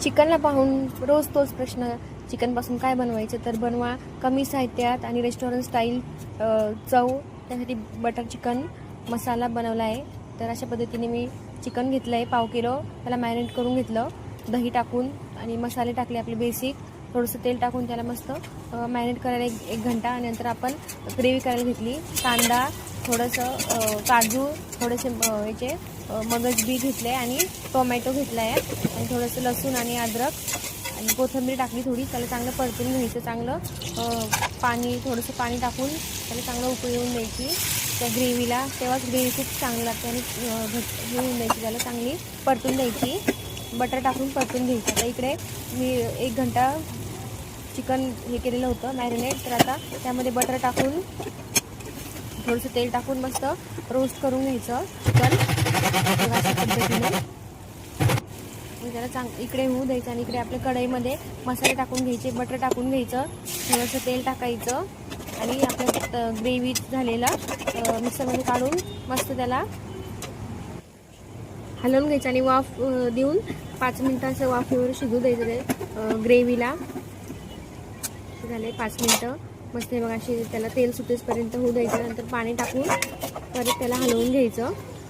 चिकनला पाहून रोज तोच प्रश्न, चिकनपासून काय बनवायचं? तर बनवा कमी साहित्यात आणि रेस्टॉरंट स्टाईल चव. त्यासाठी बटर चिकन मसाला बनवला आहे. तर अशा पद्धतीने मी चिकन घेतलं आहे, पाव किलो. त्याला मॅरिनेट करून घेतलं दही टाकून आणि मसाले टाकले आपले बेसिक. थोडंसं तेल टाकून त्याला मस्त मॅरिनेट करायला एक घंटा. आणि नंतर आपण ग्रेव्ही करायला घेतली. कांदा, थोडंसं काजू, थोडेसे याचे मगज बी घेतले आणि टोमॅटो घेतला आहे आणि थोडंसं लसूण आणि अद्रक आणि कोथिंबीर टाकली थोडी. त्याला चांगलं परतून घ्यायचं. चांगलं थोडंसं पाणी टाकून त्याला चांगलं उकळी येऊन द्यायची त्या ग्रेव्हीला. तेव्हाच ग्रेव्ही खूप चांगली लागते आणि घट्ट होऊन द्यायची, त्याला चांगली परतून द्यायची. बटर टाकून परतून घ्यायचं. आता इकडे मी 1 घंटा चिकन हे केलेलं होतं मॅरिनेट. तर आता त्यामध्ये बटर टाकून थोडंसं तेल टाकून मस्त रोस्ट करून घ्यायचं चिकन अशा पद्धतीने. त्याला इकडे होऊ द्यायचं आणि इकडे आपल्या कढईमध्ये मसाले टाकून घ्यायचे, बटर टाकून घ्यायचं, थोडंसं तेल टाकायचं आणि आपलं ग्रेव्ही झालेला मिक्सरमध्ये काढून मस्त त्याला हलवून घ्यायचं आणि वाफ देऊन 5 मिनिटाचं वाफेवर शिजू द्यायचं ते ग्रेव्हीला. झाले 5 मिनटं मस्त हे बघा. अशी त्याला तेल सुटेसपर्यंत होऊ द्यायचं. नंतर पाणी टाकून परत त्याला हलवून घ्यायचं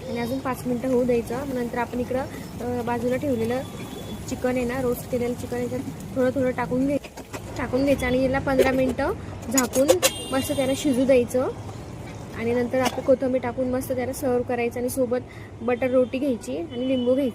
आणि अजून 5 मिनटं होऊ द्यायचं. नंतर आपण इकडं बाजूला ठेवलेलं चिकन आहे ना, रोस्ट केलेलं चिकन, याच्यात थोडं थोडं टाकून घ्यायचं आणि याला 15 मिनटं झाकून मस्त त्याला शिजू द्यायचं. आणि नंतर आपण कोथिंबीर टाकून मस्त त्याला सर्व करायचं आणि सोबत बटर रोटी घ्यायची आणि लिंबू घ्यायचं.